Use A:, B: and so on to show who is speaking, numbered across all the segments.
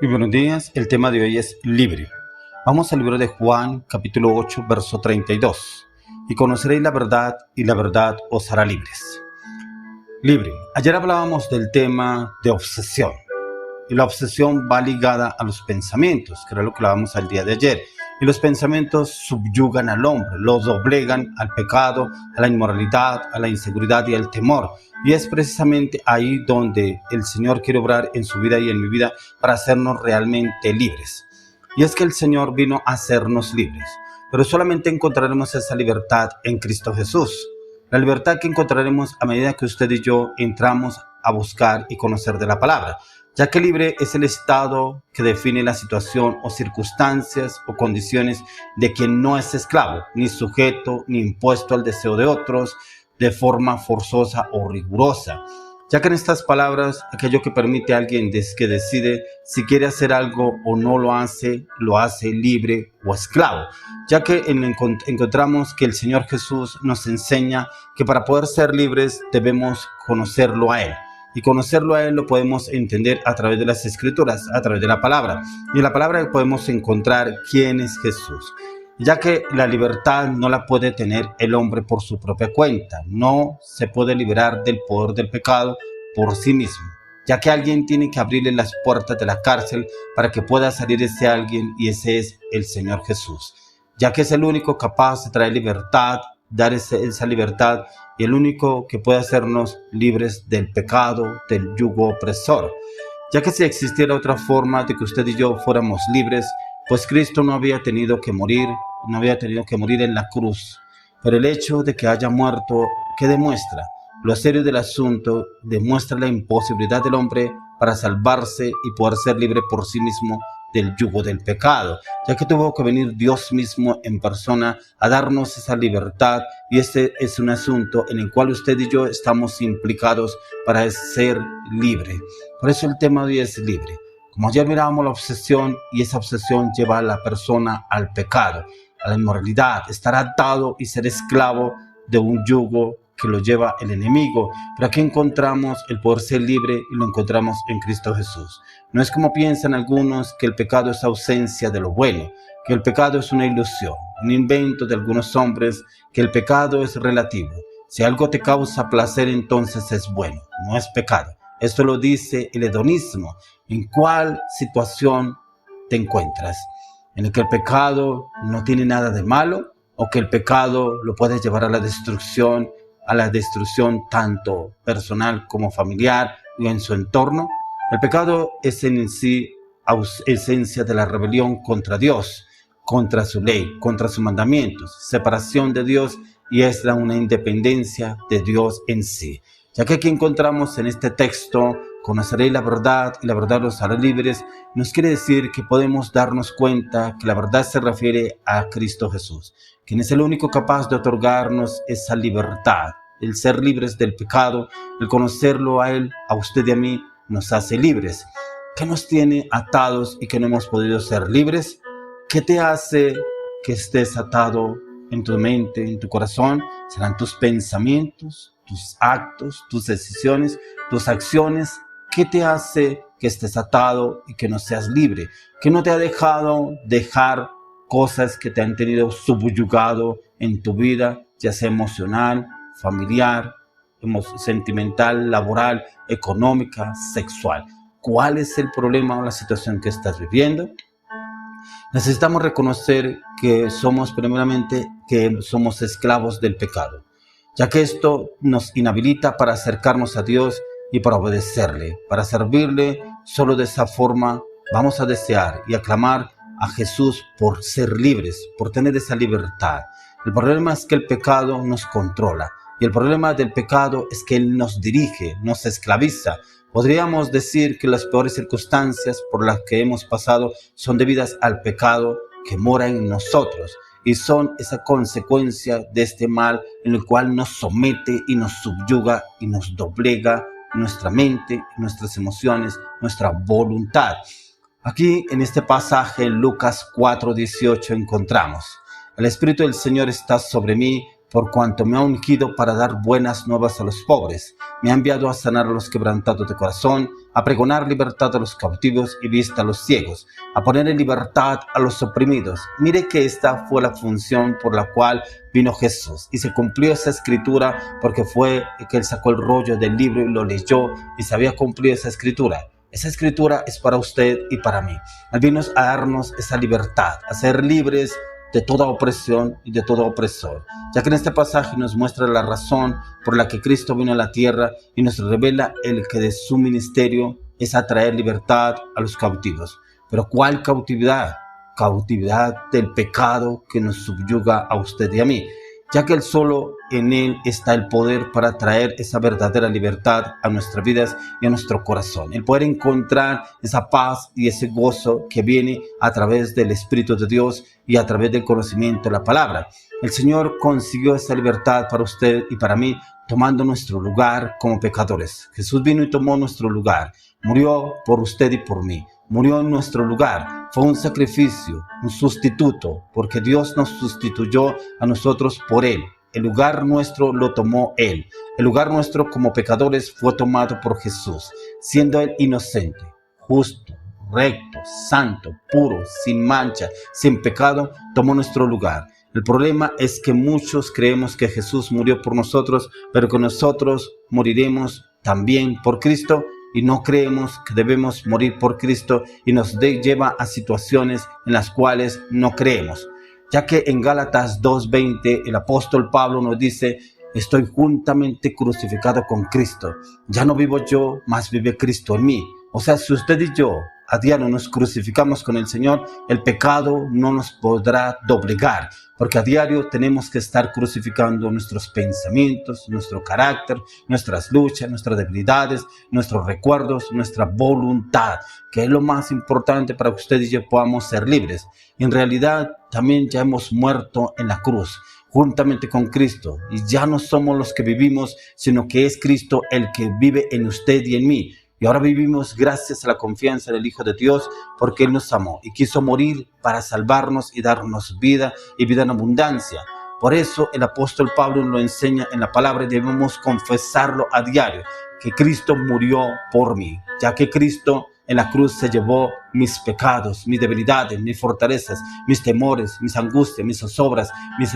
A: Muy buenos días, el tema de hoy es libre. Vamos al libro de Juan, capítulo 8, verso 32. Y conoceréis la verdad, y la verdad os hará libres. Libre. Ayer hablábamos del tema de obsesión. Y la obsesión va ligada a los pensamientos, que era lo que hablábamos al día de ayer. Y los pensamientos subyugan al hombre, los doblegan al pecado, a la inmoralidad, a la inseguridad y al temor. Y es precisamente ahí donde el Señor quiere obrar en su vida y en mi vida para hacernos realmente libres. Y es que el Señor vino a hacernos libres, pero solamente encontraremos esa libertad en Cristo Jesús. La libertad que encontraremos a medida que usted y yo entramos a buscar y conocer de la palabra, ya que libre es el estado que define la situación o circunstancias o condiciones de quien no es esclavo, ni sujeto, ni impuesto al deseo de otros de forma forzosa o rigurosa. Ya que en estas palabras, aquello que permite a alguien que decide si quiere hacer algo o no lo hace libre o esclavo. Ya que encontramos que el Señor Jesús nos enseña que para poder ser libres debemos conocerlo a Él. Y conocerlo a Él lo podemos entender a través de las Escrituras, a través de la palabra. Y en la palabra podemos encontrar quién es Jesús. Ya que la libertad no la puede tener el hombre por su propia cuenta. No se puede liberar del poder del pecado por sí mismo. Ya que alguien tiene que abrirle las puertas de la cárcel para que pueda salir ese alguien, y ese es el Señor Jesús. Ya que es el único capaz de traer libertad, dar esa libertad, y el único que puede hacernos libres del pecado, del yugo opresor. Ya que si existiera otra forma de que usted y yo fuéramos libres, pues Cristo no había tenido que morir en la cruz. Pero el hecho de que haya muerto, ¿qué demuestra? Lo serio del asunto demuestra la imposibilidad del hombre para salvarse y poder ser libre por sí mismo del yugo del pecado, ya que tuvo que venir Dios mismo en persona a darnos esa libertad, y este es un asunto en el cual usted y yo estamos implicados para ser libre. Por eso el tema de hoy es libre. Como ayer mirábamos la obsesión, y esa obsesión lleva a la persona al pecado, a la inmoralidad, estar atado y ser esclavo de un yugo que lo lleva el enemigo. Pero aquí encontramos el poder ser libre, y lo encontramos en Cristo Jesús. No es como piensan algunos, que el pecado es ausencia de lo bueno, que el pecado es una ilusión, un invento de algunos hombres, que el pecado es relativo. Si algo te causa placer, entonces es bueno, no es pecado. Esto lo dice el hedonismo. ¿En cuál situación te encuentras? ¿En el que el pecado no tiene nada de malo, o que el pecado lo puede llevar a la destrucción tanto personal como familiar y en su entorno? El pecado es en sí esencia de la rebelión contra Dios, contra su ley, contra sus mandamientos, separación de Dios, y es una independencia de Dios en sí. Ya que aquí encontramos en este texto, conoceréis la verdad y la verdad los hará libres, nos quiere decir que podemos darnos cuenta que la verdad se refiere a Cristo Jesús, quien es el único capaz de otorgarnos esa libertad. El ser libres del pecado, el conocerlo a Él, a usted y a mí, nos hace libres. ¿Qué nos tiene atados y que no hemos podido ser libres? ¿Qué te hace que estés atado en tu mente, en tu corazón? ¿Serán tus pensamientos, tus actos, tus decisiones, tus acciones? ¿Qué te hace que estés atado y que no seas libre? ¿Qué no te ha dejado dejar cosas que te han tenido subyugado en tu vida, ya sea emocional, familiar, sentimental, laboral, económica, sexual? ¿Cuál es el problema o la situación que estás viviendo? Necesitamos reconocer que somos esclavos del pecado, ya que esto nos inhabilita para acercarnos a Dios y para obedecerle, para servirle. Solo de esa forma vamos a desear y aclamar a Jesús por ser libres, por tener esa libertad. El problema es que el pecado nos controla, y el problema del pecado es que Él nos dirige, nos esclaviza. Podríamos decir que las peores circunstancias por las que hemos pasado son debidas al pecado que mora en nosotros, y son esa consecuencia de este mal en el cual nos somete y nos subyuga y nos doblega nuestra mente, nuestras emociones, nuestra voluntad. Aquí en este pasaje, en Lucas 4:18, encontramos: el Espíritu del Señor está sobre mí, por cuanto me ha ungido para dar buenas nuevas a los pobres. Me ha enviado a sanar a los quebrantados de corazón, a pregonar libertad a los cautivos y vista a los ciegos, a poner en libertad a los oprimidos. Mire que esta fue la función por la cual vino Jesús. Y se cumplió esa escritura porque fue que él sacó el rollo del libro y lo leyó y se había cumplido esa escritura. Esa escritura es para usted y para mí. Él vino a darnos esa libertad, a ser libres de toda opresión y de todo opresor, ya que en este pasaje nos muestra la razón por la que Cristo vino a la tierra y nos revela el que de su ministerio es atraer libertad a los cautivos. Pero ¿cuál cautividad? Cautividad del pecado que nos subyuga a usted y a mí, ya que solo en Él está el poder para traer esa verdadera libertad a nuestras vidas y a nuestro corazón. El poder encontrar esa paz y ese gozo que viene a través del Espíritu de Dios y a través del conocimiento de la palabra. El Señor consiguió esa libertad para usted y para mí, tomando nuestro lugar como pecadores. Jesús vino y tomó nuestro lugar. Murió por usted y por mí. Murió en nuestro lugar. Fue un sacrificio, un sustituto, porque Dios nos sustituyó a nosotros por Él. El lugar nuestro lo tomó Él. El lugar nuestro como pecadores fue tomado por Jesús, siendo Él inocente, justo, recto, santo, puro, sin mancha, sin pecado, tomó nuestro lugar. El problema es que muchos creemos que Jesús murió por nosotros, pero que nosotros moriremos también por Cristo, y no creemos que debemos morir por Cristo y nos lleva a situaciones en las cuales no creemos. Ya que en Gálatas 2:20 el apóstol Pablo nos dice: estoy juntamente crucificado con Cristo. Ya no vivo yo, mas vive Cristo en mí. O sea, si usted y yo a diario nos crucificamos con el Señor, el pecado no nos podrá doblegar, porque a diario tenemos que estar crucificando nuestros pensamientos, nuestro carácter, nuestras luchas, nuestras debilidades, nuestros recuerdos, nuestra voluntad, que es lo más importante para que usted y yo podamos ser libres. Y en realidad también ya hemos muerto en la cruz juntamente con Cristo, y ya no somos los que vivimos, sino que es Cristo el que vive en usted y en mí. Y ahora vivimos gracias a la confianza del Hijo de Dios, porque Él nos amó y quiso morir para salvarnos y darnos vida y vida en abundancia. Por eso el apóstol Pablo lo enseña en la palabra y debemos confesarlo a diario, que Cristo murió por mí, ya que Cristo en la cruz se llevó mis pecados, mis debilidades, mis fortalezas, mis temores, mis angustias, mis zozobras,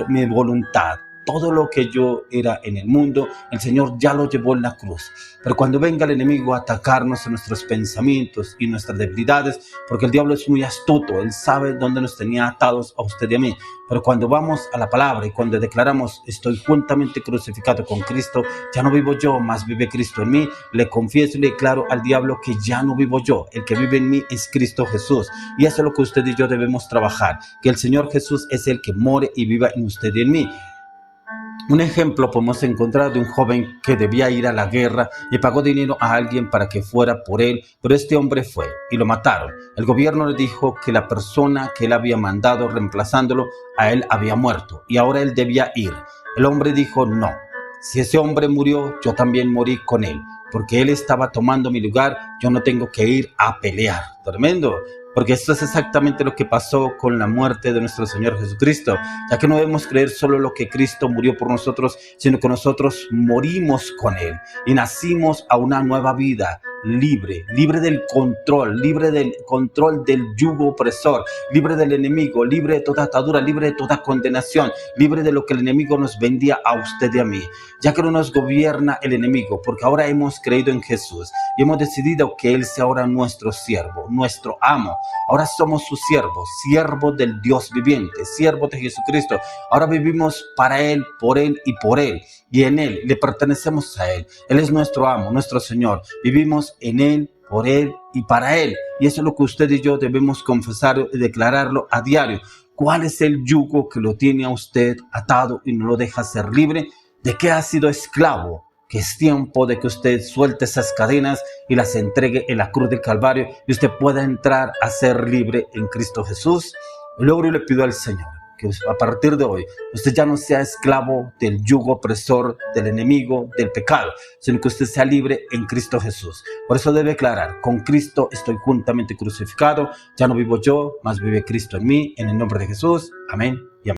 A: mi voluntad. Todo lo que yo era en el mundo, el Señor ya lo llevó en la cruz. Pero cuando venga el enemigo a atacarnos en nuestros pensamientos y nuestras debilidades, porque el diablo es muy astuto, él sabe dónde nos tenía atados a usted y a mí. Pero cuando vamos a la palabra y cuando declaramos: estoy juntamente crucificado con Cristo, ya no vivo yo, mas vive Cristo en mí, le confieso y le declaro al diablo que ya no vivo yo, el que vive en mí es Cristo Jesús. Y eso es lo que usted y yo debemos trabajar, que el Señor Jesús es el que more y viva en usted y en mí. Un ejemplo podemos encontrar de un joven que debía ir a la guerra y pagó dinero a alguien para que fuera por él, pero este hombre fue y lo mataron. El gobierno le dijo que la persona que él había mandado reemplazándolo a él había muerto y ahora él debía ir. El hombre dijo: no, si ese hombre murió, yo también morí con él, porque él estaba tomando mi lugar, yo no tengo que ir a pelear. Tremendo. Porque esto es exactamente lo que pasó con la muerte de nuestro Señor Jesucristo, ya que no debemos creer solo lo que Cristo murió por nosotros, sino que nosotros morimos con Él y nacimos a una nueva vida, libre del control del yugo opresor, libre del enemigo, libre de toda atadura, libre de toda condenación, libre de lo que el enemigo nos vendía a usted y a mí, ya que no nos gobierna el enemigo, porque ahora hemos creído en Jesús y hemos decidido que Él sea ahora nuestro siervo, nuestro amo. Ahora somos sus siervos, siervos del Dios viviente, siervos de Jesucristo. Ahora vivimos para Él, por Él y por Él. Y en Él, le pertenecemos a Él. Él es nuestro amo, nuestro Señor. Vivimos en Él, por Él y para Él. Y eso es lo que usted y yo debemos confesar y declararlo a diario. ¿Cuál es el yugo que lo tiene a usted atado y no lo deja ser libre? ¿De qué ha sido esclavo? Que es tiempo de que usted suelte esas cadenas y las entregue en la cruz del Calvario y usted pueda entrar a ser libre en Cristo Jesús. Y luego yo le pido al Señor que a partir de hoy usted ya no sea esclavo del yugo opresor, del enemigo, del pecado, sino que usted sea libre en Cristo Jesús. Por eso debe declarar: con Cristo estoy juntamente crucificado, ya no vivo yo, mas vive Cristo en mí, en el nombre de Jesús. Amén.